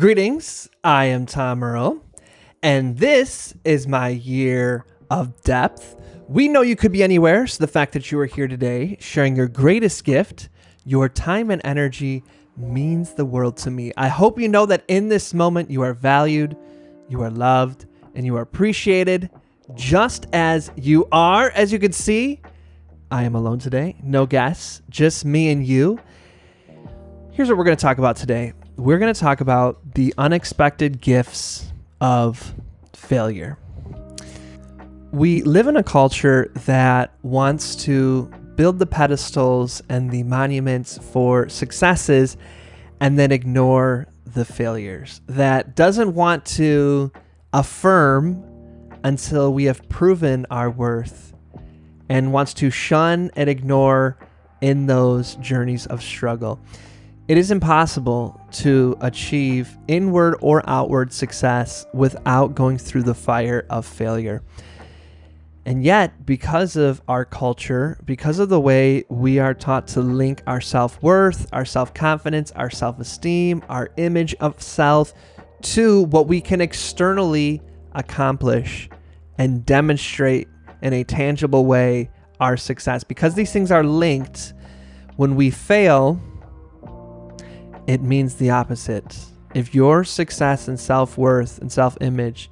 Greetings, I am Tom Earl, and this is my year of depth. We know you could be anywhere, so the fact that you are here today sharing your greatest gift, your time and energy, means the world to me. I hope you know that in this moment you are valued, you are loved, and you are appreciated just as you are. As you can see, I am alone today, no guests, just me and you. Here's what we're going to talk about today. We're going to talk about the unexpected gifts of failure. We live in a culture that wants to build the pedestals and the monuments for successes and then ignore the failures. That doesn't want to affirm until we have proven our worth and wants to shun and ignore in those journeys of struggle. It is impossible to achieve inward or outward success without going through the fire of failure. And yet, because of our culture, because of the way we are taught to link our self-worth, our self-confidence, our self-esteem, our image of self to what we can externally accomplish and demonstrate in a tangible way our success, because these things are linked, when we fail, it means the opposite. If your success and self-worth and self-image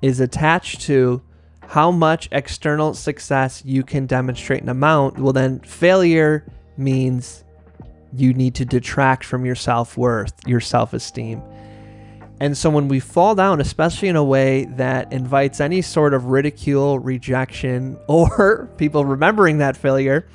is attached to how much external success you can demonstrate and amount, well then failure means you need to detract from your self-worth, your self-esteem. And so when we fall down, especially in a way that invites any sort of ridicule, rejection, or people remembering that failure,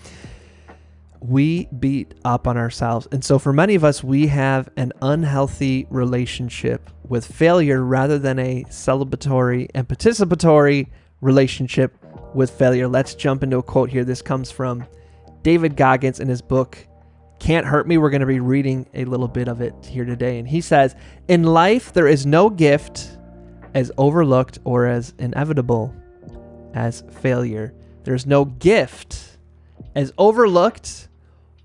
we beat up on ourselves. And so for many of us, we have an unhealthy relationship with failure rather than a celebratory and participatory relationship with failure. Let's jump into a quote here. This comes from David Goggins in his book, Can't Hurt Me. We're going to be reading a little bit of it here today. And he says, "In life, there is no gift as overlooked or as inevitable as failure." There's no gift as overlooked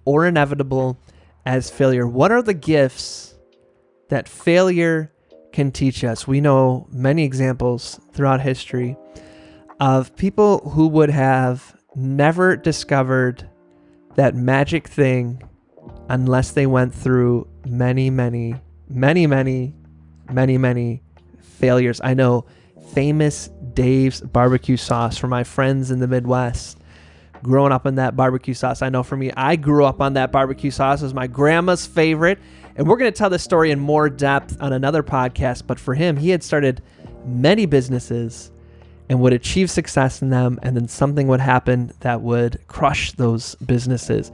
or inevitable as failure. What are the gifts that failure can teach us? We know many examples throughout history of people who would have never discovered that magic thing unless they went through many failures. I know famous Dave's barbecue sauce for my friends in the Midwest. Growing up on that barbecue sauce. I know for me, I grew up on that barbecue sauce. It was my grandma's favorite. And we're going to tell this story in more depth on another podcast. But for him, he had started many businesses and would achieve success in them. And then something would happen that would crush those businesses.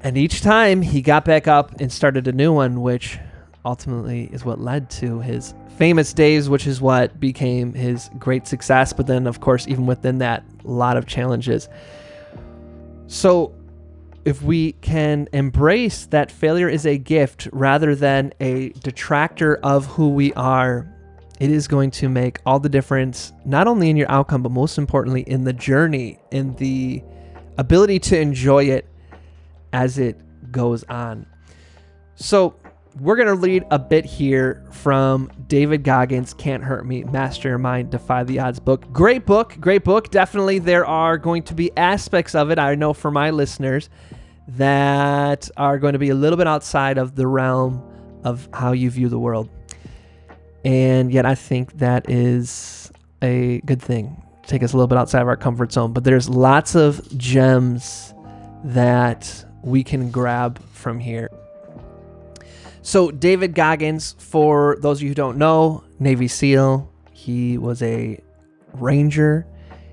And each time he got back up and started a new one, which ultimately is what led to his famous days, which is what became his great success. But then, of course, even within that, a lot of challenges. So if we can embrace that failure is a gift rather than a detractor of who we are, it is going to make all the difference, not only in your outcome, but most importantly in the journey, in the ability to enjoy it as it goes on. So we're going to read a bit here from David Goggins' Can't Hurt Me, Master Your Mind, Defy the Odds book. Great book. Definitely there are going to be aspects of it, I know for my listeners, that are going to be a little bit outside of the realm of how you view the world. And yet I think that is a good thing. Take us a little bit outside of our comfort zone. But there's lots of gems that we can grab from here. So David Goggins, for those of you who don't know, Navy SEAL, he was a Ranger.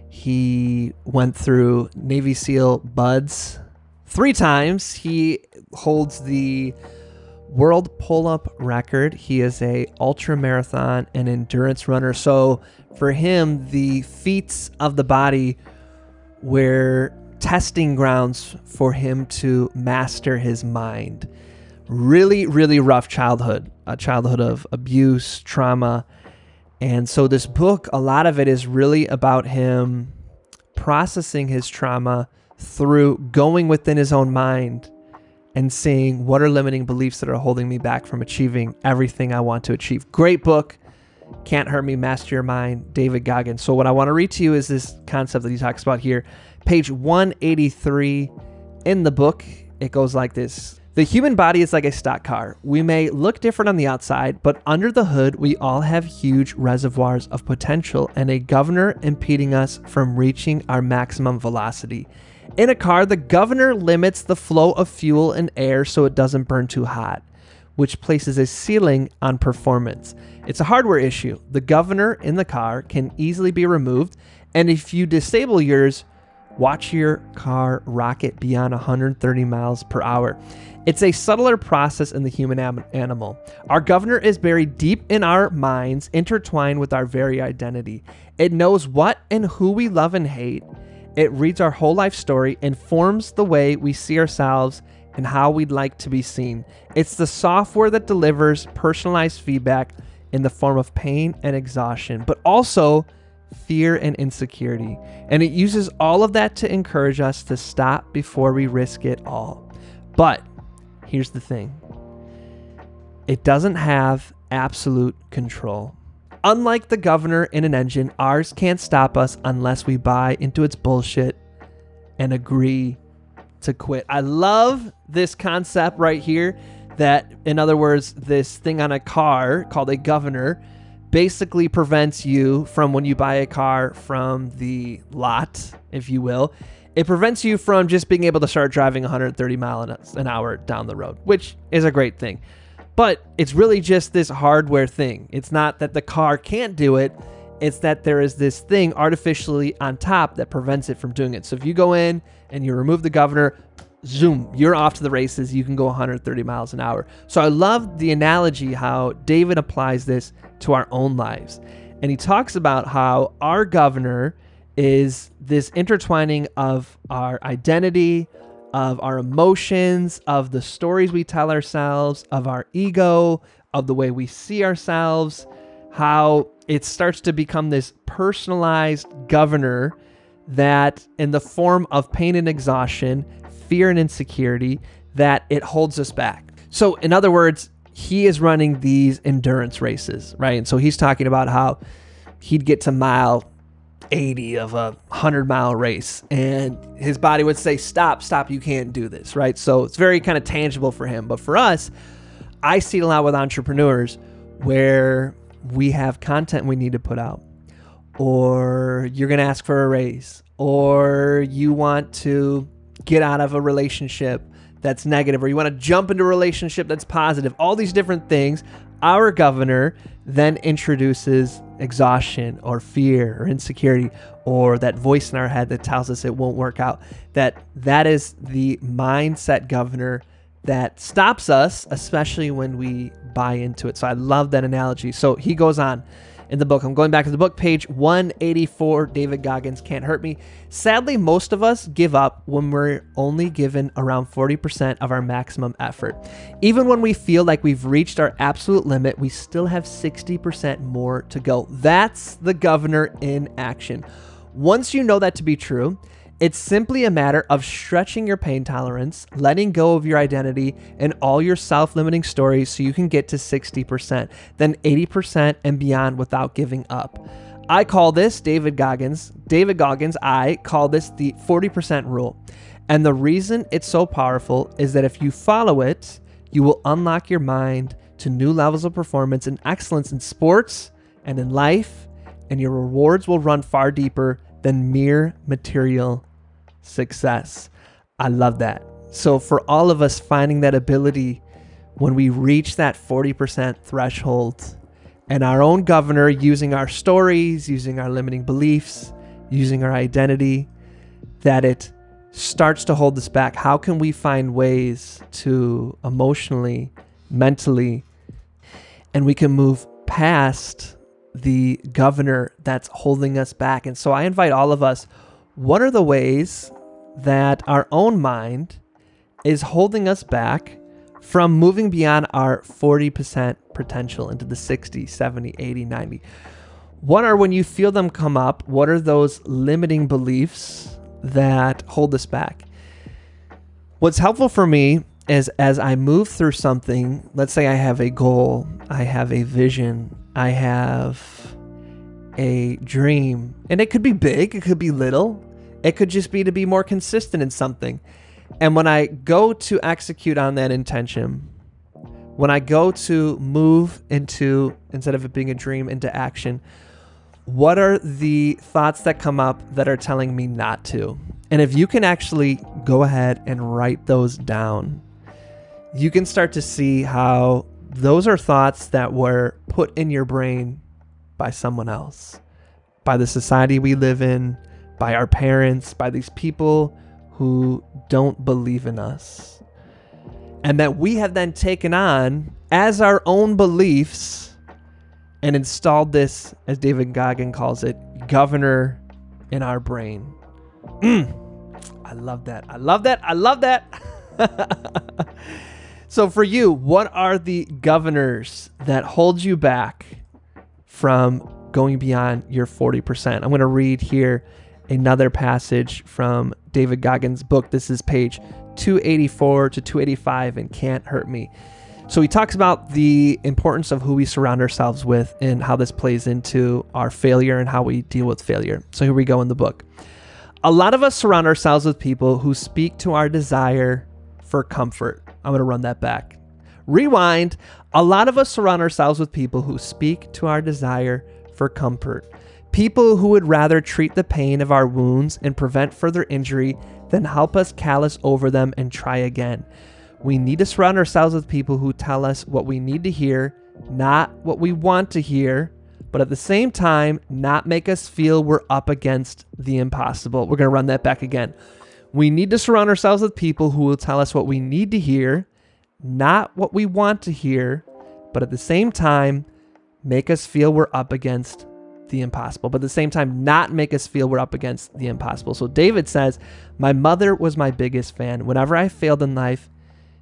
He went through Navy SEAL BUD/S 3 times. He holds the world pull-up record. He is a ultra marathon and endurance runner. So for him, the feats of the body were testing grounds for him to master his mind. Really, really rough childhood, a childhood of abuse, trauma. And so this book, a lot of it is really about him processing his trauma through going within his own mind and seeing what are limiting beliefs that are holding me back from achieving everything I want to achieve. Great book. Can't Hurt Me, Master Your Mind, David Goggins. So what I want to read to you is this concept that he talks about here. Page 183 in the book, it goes like this. The human body is like a stock car. We may look different on the outside, but under the hood, we all have huge reservoirs of potential and a governor impeding us from reaching our maximum velocity. In a car, the governor limits the flow of fuel and air so it doesn't burn too hot, which places a ceiling on performance. It's a hardware issue. The governor in the car can easily be removed, and if you disable yours, watch your car rocket beyond 130 miles per hour. It's a subtler process in the human animal. Our governor is buried deep in our minds, intertwined with our very identity. It knows what and who we love and hate. It reads our whole life story, informs the way we see ourselves and how we'd like to be seen. It's the software that delivers personalized feedback in the form of pain and exhaustion, but also fear and insecurity. And it uses all of that to encourage us to stop before we risk it all. But here's the thing. It doesn't have absolute control. Unlike the governor in an engine, ours can't stop us unless we buy into its bullshit and agree to quit. I love this concept right here that, in other words, this thing on a car called a governor basically prevents you from, when you buy a car from the lot, if you will, it prevents you from just being able to start driving 130 miles an hour down the road, which is a great thing. But it's really just this hardware thing. It's not that the car can't do it. It's that there is this thing artificially on top that prevents it from doing it. So if you go in and you remove the governor, zoom, you're off to the races. You can go 130 miles an hour. So I love the analogy how David applies this to our own lives. And he talks about how our governor is this intertwining of our identity, of our emotions, of the stories we tell ourselves, of our ego, of the way we see ourselves, how it starts to become this personalized governor that, in the form of pain and exhaustion, fear and insecurity, that it holds us back. So in other words, he is running these endurance races, right? And so he's talking about how he'd get to mile 80 of a 100-mile race and his body would say, stop, you can't do this, right? So it's very kind of tangible for him. But for us, I see it a lot with entrepreneurs where we have content we need to put out, or you're going to ask for a raise, or you want to get out of a relationship that's negative, or you want to jump into a relationship that's positive, all these different things. Our governor then introduces exhaustion or fear or insecurity, or that voice in our head that tells us it won't work out. That is the mindset governor that stops us, especially when we buy into it. So I love that analogy. So he goes on in the book. I'm going back to the book, page 184, David Goggins, Can't Hurt Me. Sadly, most of us give up when we're only given around 40% of our maximum effort. Even when we feel like we've reached our absolute limit, we still have 60% more to go. That's the governor in action. Once you know that to be true, it's simply a matter of stretching your pain tolerance, letting go of your identity and all your self-limiting stories so you can get to 60%, then 80% and beyond without giving up. I call this, David Goggins, I call this the 40% rule. And the reason it's so powerful is that if you follow it, you will unlock your mind to new levels of performance and excellence in sports and in life, and your rewards will run far deeper than mere material success. I love that. So for all of us, finding that ability when we reach that 40% threshold and our own governor, using our stories, using our limiting beliefs, using our identity, that it starts to hold us back. How can we find ways to emotionally, mentally, and we can move past the governor that's holding us back? And so I invite all of us, what are the ways that our own mind is holding us back from moving beyond our 40% potential into the 60, 70, 80, 90? What are, when you feel them come up, what are those limiting beliefs that hold us back? What's helpful for me is as I move through something, let's say I have a goal, I have a vision, I have a dream, and it could be big, it could be little, it could just be to be more consistent in something. And when I go to execute on that intention, when I go to move into, instead of it being a dream, into action, what are the thoughts that come up that are telling me not to? And if you can actually go ahead and write those down, you can start to see how those are thoughts that were put in your brain by someone else, by the society we live in, by our parents, by these people who don't believe in us. And that we have then taken on as our own beliefs and installed this, as David Goggin calls it, governor in our brain. I love that. I love that. I love that. So for you, what are the governors that hold you back from going beyond your 40%? I'm going to read here another passage from David Goggins' book. This is page 284 to 285 in Can't Hurt Me. So he talks about the importance of who we surround ourselves with and how this plays into our failure and how we deal with failure. So here we go in the book. A lot of us surround ourselves with people who speak to our desire for comfort. I'm going to run that back. Rewind. A lot of us surround ourselves with people who speak to our desire for comfort. People who would rather treat the pain of our wounds and prevent further injury than help us callous over them and try again. We need to surround ourselves with people who tell us what we need to hear, not what we want to hear, but at the same time, not make us feel we're up against the impossible. We're going to run that back again. We need to surround ourselves with people who will tell us what we need to hear, not what we want to hear, but at the same time, make us feel we're up against the impossible, but at the same time, not make us feel we're up against the impossible. So David says, my mother was my biggest fan. Whenever I failed in life,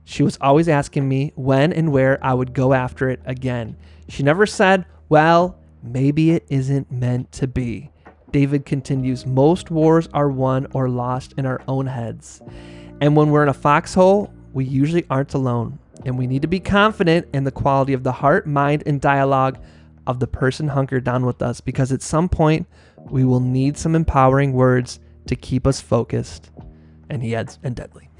she was always asking me when and where I would go after it again. She never said, well, maybe it isn't meant to be. David continues, most wars are won or lost in our own heads. And when we're in a foxhole, we usually aren't alone. And we need to be confident in the quality of the heart, mind, and dialogue of the person hunkered down with us, because at some point we will need some empowering words to keep us focused. And he adds, and deadly.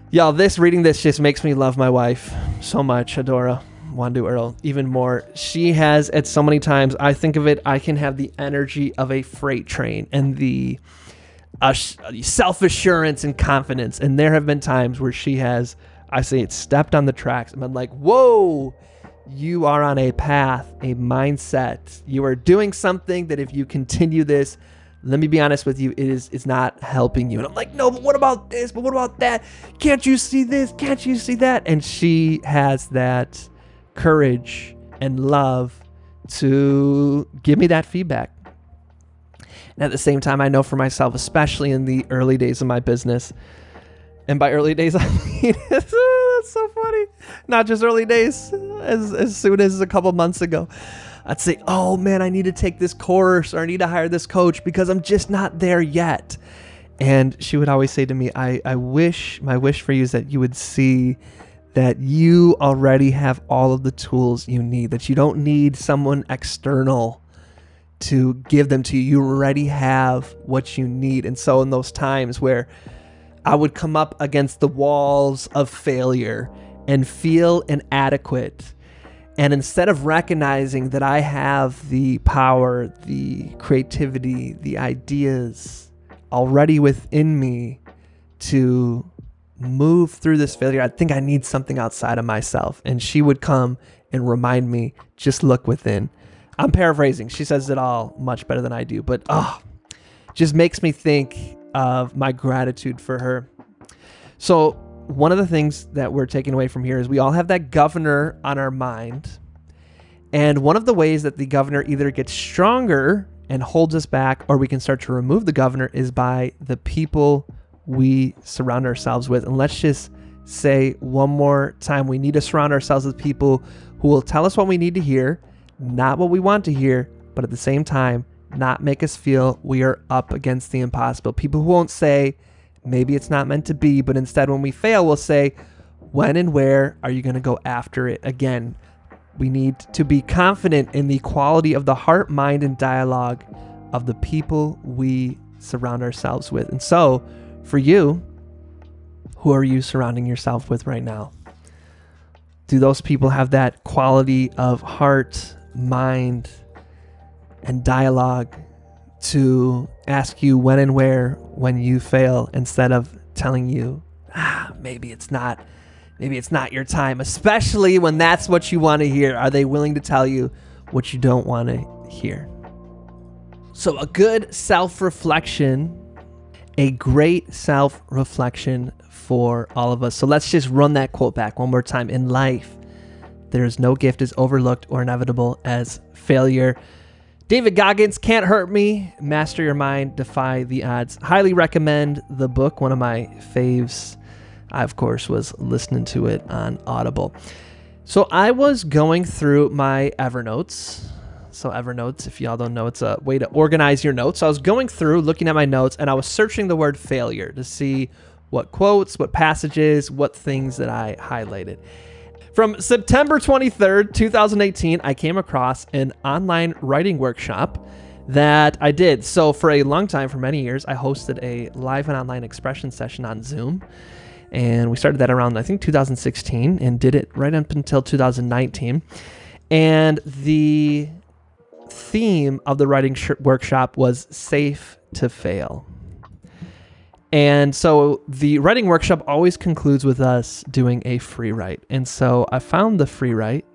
Y'all, reading this just makes me love my wife so much, Adora Wandu Earl, even more. She has, at so many times, I think of it, I can have the energy of a freight train and the self-assurance and confidence. And there have been times where she has, I say it, stepped on the tracks and been like, whoa, you are on a path, a mindset. You are doing something that if you continue this, let me be honest with you, it's not helping you. And I'm like, no, but what about this? But what about that? Can't you see this? Can't you see that? And she has that courage and love to give me that feedback. And at the same time, I know for myself, especially in the early days of my business, and by early days, I mean, that's so funny. Not just early days, as soon as a couple months ago, I'd say, oh man, I need to take this course or I need to hire this coach because I'm just not there yet. And she would always say to me, my wish for you is that you would see that you already have all of the tools you need, that you don't need someone external to give them to you. You already have what you need. And so in those times where I would come up against the walls of failure and feel inadequate, and instead of recognizing that I have the power, the creativity, the ideas already within me to move through this failure, I think I need something outside of myself. And she would come and remind me, just look within. I'm paraphrasing. She says it all much better than I do, but just makes me think of my gratitude for her. So one of the things that we're taking away from here is we all have that governor on our mind. And one of the ways that the governor either gets stronger and holds us back, or we can start to remove the governor, is by the people we surround ourselves with. And let's just say one more time, we need to surround ourselves with people who will tell us what we need to hear, not what we want to hear, but at the same time, not make us feel we are up against the impossible. People who won't say, Maybe it's not meant to be, but instead when we fail, we'll say, when and where are you going to go after it again? We need to be confident in the quality of the heart, mind, and dialogue of the people we surround ourselves with. And so for you, who are you surrounding yourself with right now? Do those people have that quality of heart, mind, and dialogue to ask you when and where when you fail, instead of telling you, maybe it's not your time, especially when that's what you want to hear? Are they willing to tell you what you don't want to hear? So a good self-reflection, a great self-reflection for all of us. So let's just run that quote back one more time. In life, there is no gift as overlooked or inevitable as failure. David Goggins, Can't Hurt Me, Master Your Mind, Defy the Odds. Highly recommend the book, one of my faves. I, of course, was listening to it on Audible. So I was going through my Evernotes. So Evernotes, if y'all don't know, it's a way to organize your notes. So I was going through, looking at my notes, and I was searching the word failure to see what quotes, what passages, what things that I highlighted. From September 23rd, 2018, I came across an online writing workshop that I did. So for a long time, for many years, I hosted a live and online expression session on Zoom. And we started that around, I think, 2016 and did it right up until 2019. And the theme of the writing workshop was safe to fail. And so the writing workshop always concludes with us doing a free write. And so I found the free write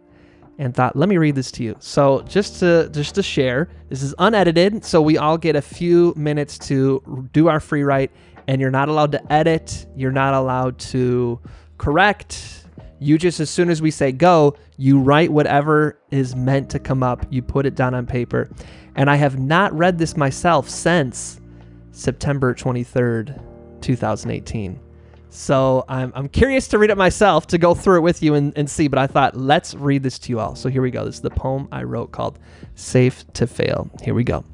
and thought, let me read this to you. So just to share, this is unedited. So we all get a few minutes to do our free write, and you're not allowed to edit. You're not allowed to correct. You just, as soon as we say go, you write whatever is meant to come up. You put it down on paper. And I have not read this myself since September 23rd, 2018. So I'm curious to read it myself, to go through it with you and see, but I thought, let's read this to you all. So here we go. This is the poem I wrote called Safe to Fail. Here we go.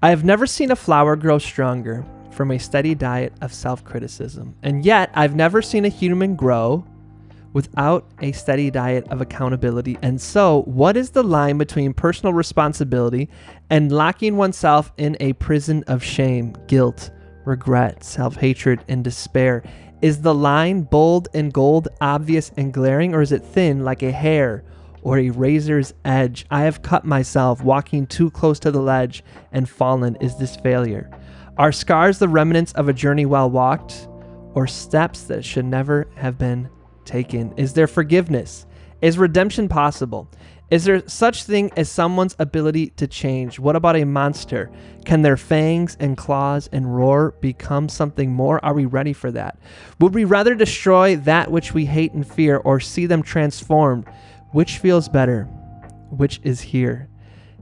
I have never seen a flower grow stronger from a steady diet of self-criticism, and yet I've never seen a human grow without a steady diet of accountability. And so, what is the line between personal responsibility and locking oneself in a prison of shame, guilt, regret, self-hatred, and despair? Is the line bold and gold, obvious and glaring, or is it thin like a hair or a razor's edge? I have cut myself walking too close to the ledge and fallen. Is this failure? Are scars the remnants of a journey well walked, or steps that should never have been taken? Is there forgiveness? Is redemption possible? Is there such thing as someone's ability to change? What about a monster? Can their fangs and claws and roar become something more? Are we ready for that? Would we rather destroy that which we hate and fear, or see them transformed? Which feels better? Which is here?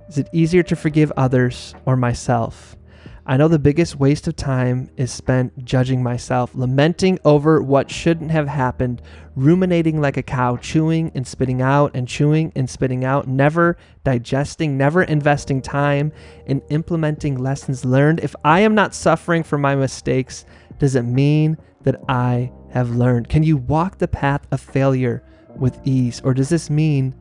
Is it easier to forgive others or myself? I know the biggest waste of time is spent judging myself, lamenting over what shouldn't have happened, ruminating like a cow, chewing and spitting out and chewing and spitting out, never digesting, never investing time in implementing lessons learned. If I am not suffering for my mistakes, does it mean that I have learned? Can you walk the path of failure with ease, or does this mean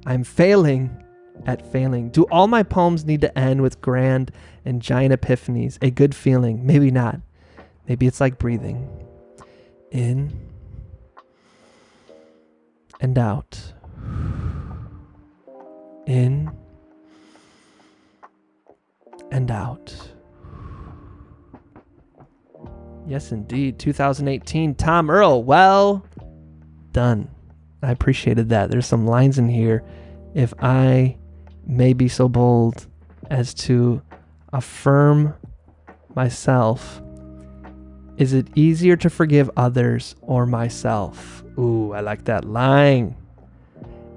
I'm failing at failing? Do all my poems need to end with grand and giant epiphanies? A good feeling? Maybe not. Maybe it's like breathing in and out. In and out. Yes, indeed. 2018, Tom Earl. Well done. I appreciated that. There's some lines in here. If I may be so bold as to affirm myself, is it easier to forgive others or myself? Ooh, I like that line.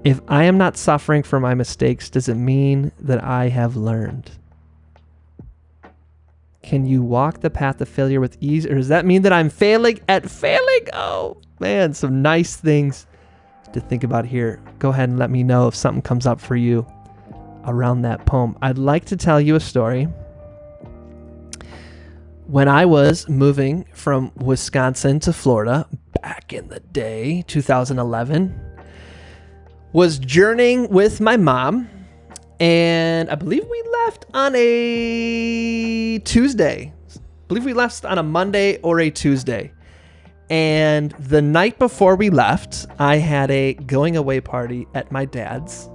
If I am not suffering for my mistakes, does it mean that I have learned? Can you walk the path of failure with ease, or does that mean that I'm failing at failing? Oh man, some nice things to think about here. Go ahead and let me know if something comes up for you around that poem. I'd like to tell you a story. When I was moving from Wisconsin to Florida back in the day, 2011, was journeying with my mom, and I believe we left on a Tuesday. I believe we left on a Monday or a Tuesday. And the night before we left, I had a going away party at my dad's.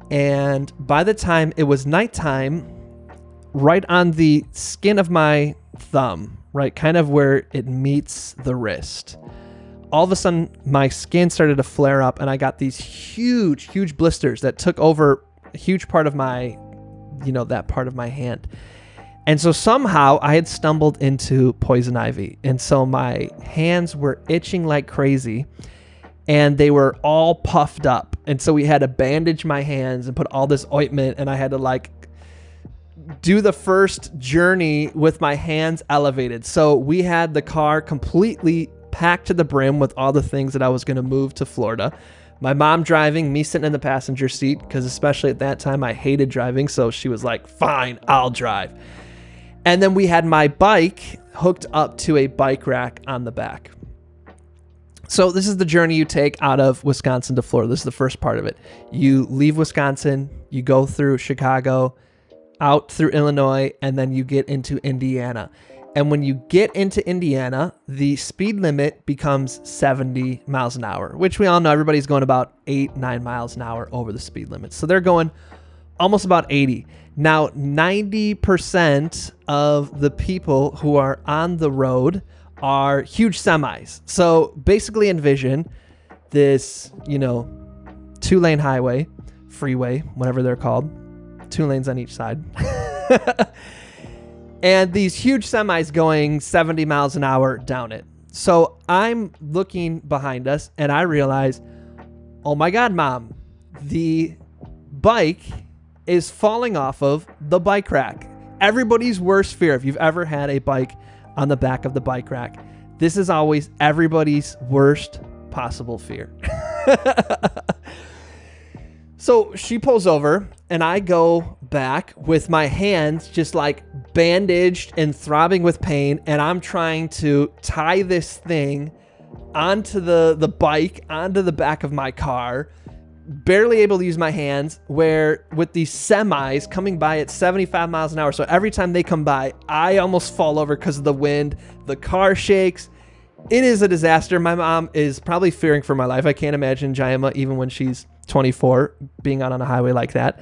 And by the time it was nighttime, right on the skin of my thumb, right, kind of where it meets the wrist, all of a sudden my skin started to flare up and I got these huge blisters that took over a huge part of my, that part of my hand. And so somehow I had stumbled into poison ivy. And so my hands were itching like crazy and they were all puffed up. And so we had to bandage my hands and put all this ointment, and I had to do the first journey with my hands elevated. So we had the car completely packed to the brim with all the things that I was going to move to Florida. My mom driving, me sitting in the passenger seat, because especially at that time I hated driving. So she was like, fine, I'll drive. And then we had my bike hooked up to a bike rack on the back. So this is the journey you take out of Wisconsin to Florida. This is the first part of it. You leave Wisconsin, you go through Chicago, out through Illinois, and then you get into Indiana. And when you get into Indiana, the speed limit becomes 70 miles an hour, which we all know everybody's going about 8-9 miles an hour over the speed limit. So they're going almost about 80. Now, 90% of the people who are on the road are huge semis. So basically envision this, 2-lane highway, freeway, whatever they're called, 2 lanes on each side. And these huge semis going 70 miles an hour down it. So I'm looking behind us and I realize, oh my God, Mom, the bike is falling off of the bike rack. Everybody's worst fear, if you've ever had a bike on the back of the bike rack, this is always everybody's worst possible fear. So she pulls over and I go back with my hands just bandaged and throbbing with pain. And I'm trying to tie this thing onto the bike, onto the back of my car, barely able to use my hands, where with these semis coming by at 75 miles an hour. So every time they come by, I almost fall over because of the wind. The car shakes. It is a disaster. My mom is probably fearing for my life. I can't imagine Jayama, even when she's 24, being out on a highway like that.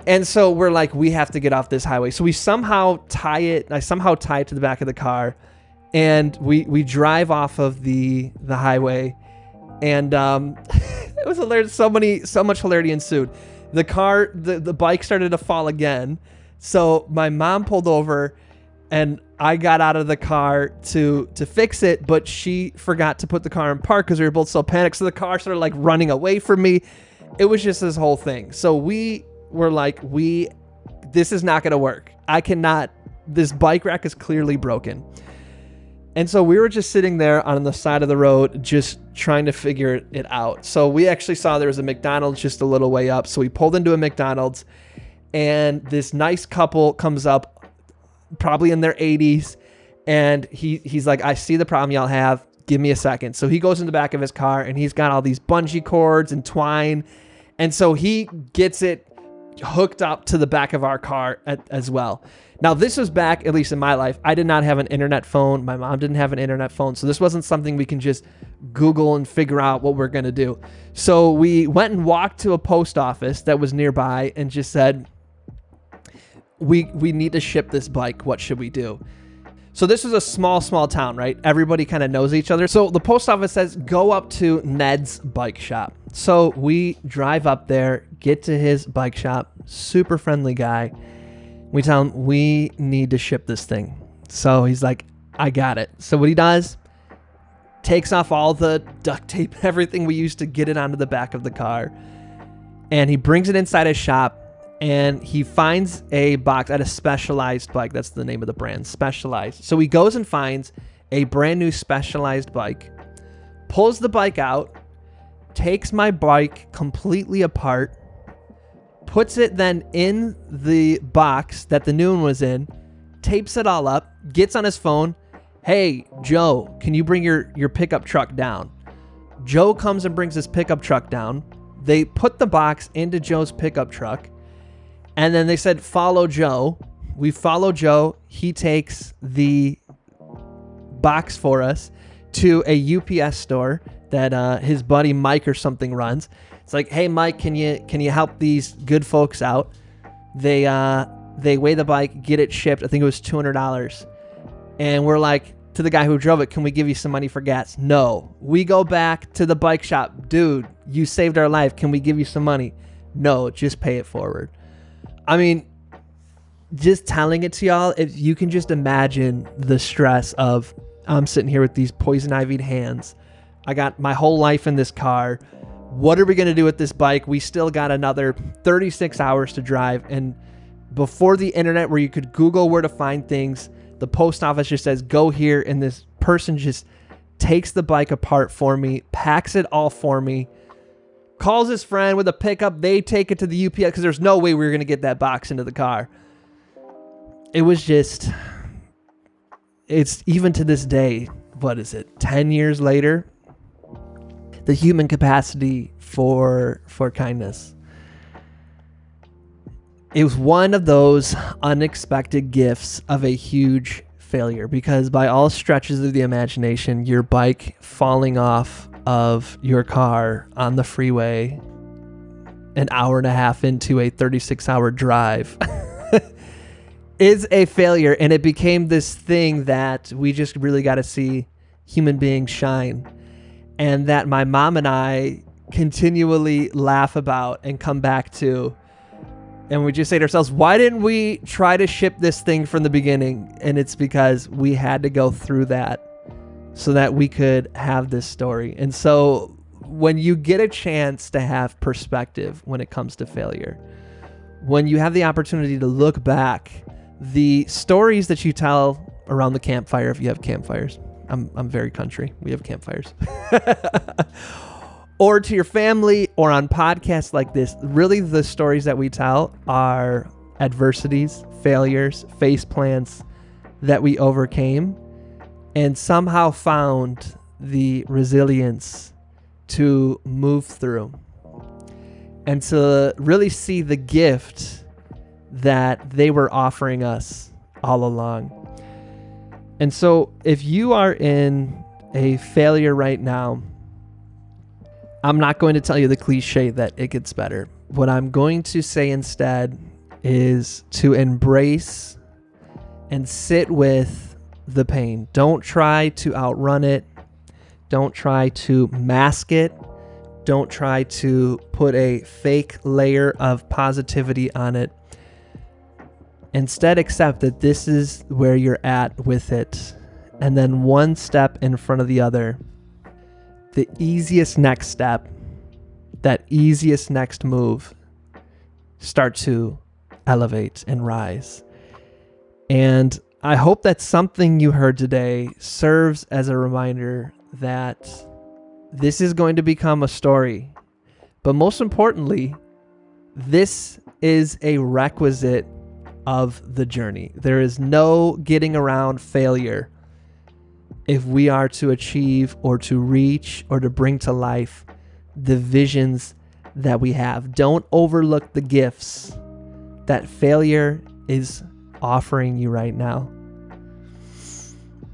And so we're like, we have to get off this highway. So we somehow tie it. I somehow tie it to the back of the car, and we drive off of the highway. And it was hilarious. So much hilarity ensued. The bike started to fall again. So my mom pulled over and I got out of the car to fix it, but she forgot to put the car in park because we were both so panicked. So the car started running away from me. It was just this whole thing. So we were like, this is not going to work. This bike rack is clearly broken. And so we were just sitting there on the side of the road, just trying to figure it out. So we actually saw there was a McDonald's just a little way up. So we pulled into a McDonald's, and this nice couple comes up, probably in their 80s. And he's like, I see the problem y'all have. Give me a second. So he goes in the back of his car and he's got all these bungee cords and twine. And so he gets it hooked up to the back of our car as well. Now, this was back, at least in my life, I did not have an internet phone. My mom didn't have an internet phone. So this wasn't something we can just Google and figure out what we're going to do. So we went and walked to a post office that was nearby and just said, we need to ship this bike. What should we do? So this was a small town, right? Everybody kind of knows each other. So the post office says, go up to Ned's bike shop. So we drive up there, get to his bike shop, super friendly guy. We tell him we need to ship this thing. So he's like, I got it. So what he does, takes off all the duct tape, everything we used to get it onto the back of the car. And he brings it inside his shop. And he finds a box at a Specialized bike. That's the name of the brand, Specialized. So he goes and finds a brand new Specialized bike, pulls the bike out, takes my bike completely apart, puts it then in the box that the new one was in, tapes it all up, gets on his phone. Hey, Joe, can you bring your pickup truck down? Joe comes and brings his pickup truck down. They put the box into Joe's pickup truck. And then they said, follow Joe. We follow Joe. He takes the box for us to a UPS store that his buddy Mike or something runs. It's like, hey, Mike, can you help these good folks out? They weigh the bike, get it shipped. I think it was $200. And we're like, to the guy who drove it, can we give you some money for gas? No. We go back to the bike shop. Dude, you saved our life. Can we give you some money? No, just pay it forward. I mean, just telling it to y'all, if you can just imagine the stress of, I'm sitting here with these poison ivied hands. I got my whole life in this car. What are we going to do with this bike? We still got another 36 hours to drive. And before the internet where you could Google where to find things, the post office just says, go here. And this person just takes the bike apart for me, packs it all for me, calls his friend with a pickup. They take it to the UPS because there's no way we were going to get that box into the car. It was just, it's even to this day, what is it, 10 years later, the human capacity for kindness. It was one of those unexpected gifts of a huge failure, because by all stretches of the imagination, your bike falling off of your car on the freeway an hour and a half into a 36-hour drive is a failure. And it became this thing that we just really got to see human beings shine, and that my mom and I continually laugh about and come back to. And we just say to ourselves, why didn't we try to ship this thing from the beginning? And it's because we had to go through that so that we could have this story. And so when you get a chance to have perspective when it comes to failure, when you have the opportunity to look back, the stories that you tell around the campfire, if you have campfires, I'm very country, we have campfires, or to your family, or on podcasts like this, really the stories that we tell are adversities, failures, face plants that we overcame and somehow found the resilience to move through, and to really see the gift that they were offering us all along. And so if you are in a failure right now, I'm not going to tell you the cliche that it gets better. What I'm going to say instead is to embrace and sit with the pain. Don't try to outrun it. Don't try to mask it. Don't try to put a fake layer of positivity on it. Instead, accept that this is where you're at with it. And then one step in front of the other, the easiest next step, that easiest next move, start to elevate and rise. And I hope that something you heard today serves as a reminder that this is going to become a story. But most importantly, this is a requisite of the journey. There is no getting around failure if we are to achieve or to reach or to bring to life the visions that we have. Don't overlook the gifts that failure is offering you right now.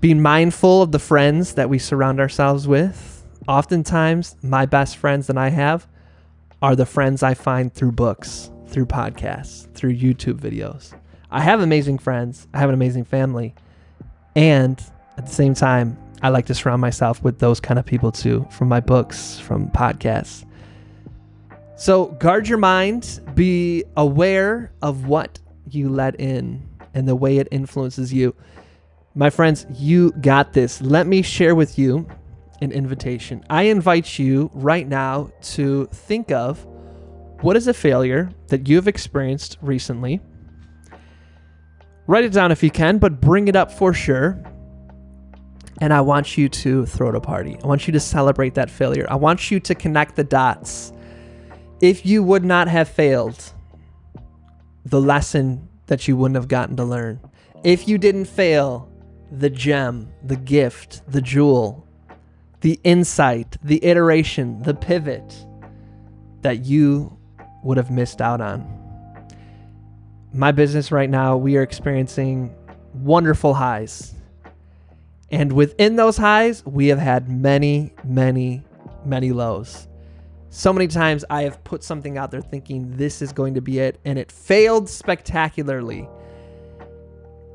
Being mindful of the friends that we surround ourselves with. Oftentimes, my best friends that I have are the friends I find through books, through podcasts, through YouTube videos. I have amazing friends. I have an amazing family. And at the same time, I like to surround myself with those kind of people too, from my books, from podcasts. So guard your mind. Be aware of what you let in and the way it influences you. My friends, you got this. Let me share with you an invitation. I invite you right now to think of what is a failure that you have experienced recently. Write it down if you can, but bring it up for sure. And I want you to throw it a party. I want you to celebrate that failure. I want you to connect the dots. If you would not have failed, the lesson that you wouldn't have gotten to learn. If you didn't fail, the gem, the gift, the jewel, the insight, the iteration, the pivot that you would have missed out on. My business right now, we are experiencing wonderful highs. And within those highs, we have had many, many, many lows. So many times I have put something out there thinking this is going to be it, and it failed spectacularly.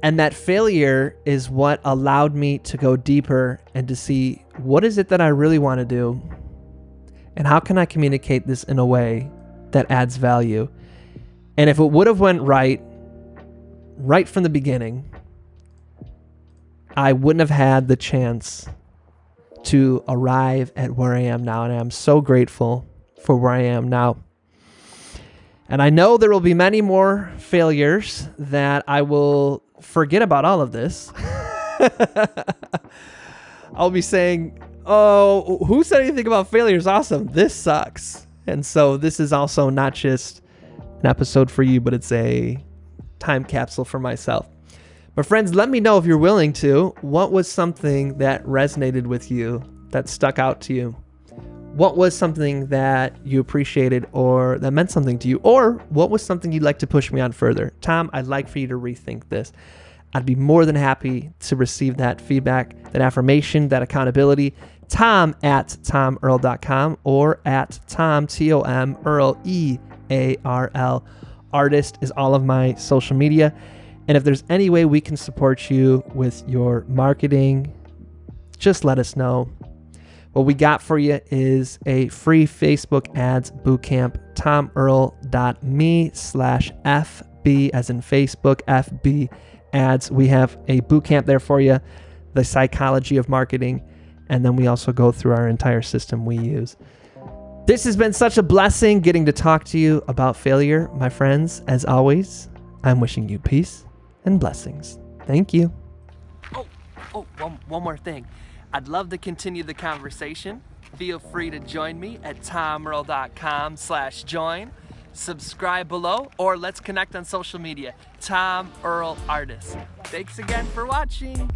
And that failure is what allowed me to go deeper and to see what is it that I really want to do, and how can I communicate this in a way that adds value. And if it would have went right from the beginning, I wouldn't have had the chance to arrive at where I am now. And I'm so grateful for where I am now. And I know there will be many more failures that I will forget about all of this. I'll be saying, oh, who said anything about failures? Awesome. This sucks. And so this is also not just an episode for you, but it's a time capsule for myself. But friends, let me know if you're willing to. What was something that resonated with you, that stuck out to you? What was something that you appreciated or that meant something to you? Or what was something you'd like to push me on further? Tom, I'd like for you to rethink this. I'd be more than happy to receive that feedback, that affirmation, that accountability. Tom@tomearl.com or at Tom, T-O-M, Earl, E-A-R-L. Artist is all of my social media. And if there's any way we can support you with your marketing, just let us know. What we got for you is a free Facebook ads bootcamp, tomearl.me/FB as in Facebook, FB ads. We have a bootcamp there for you, the psychology of marketing. And then we also go through our entire system we use. This has been such a blessing getting to talk to you about failure, my friends. As always, I'm wishing you peace and blessings. Thank you. One more thing. I'd love to continue the conversation. Feel free to join me at tomearl.com/join. Subscribe below, or let's connect on social media. Tom Earl Artist. Thanks again for watching.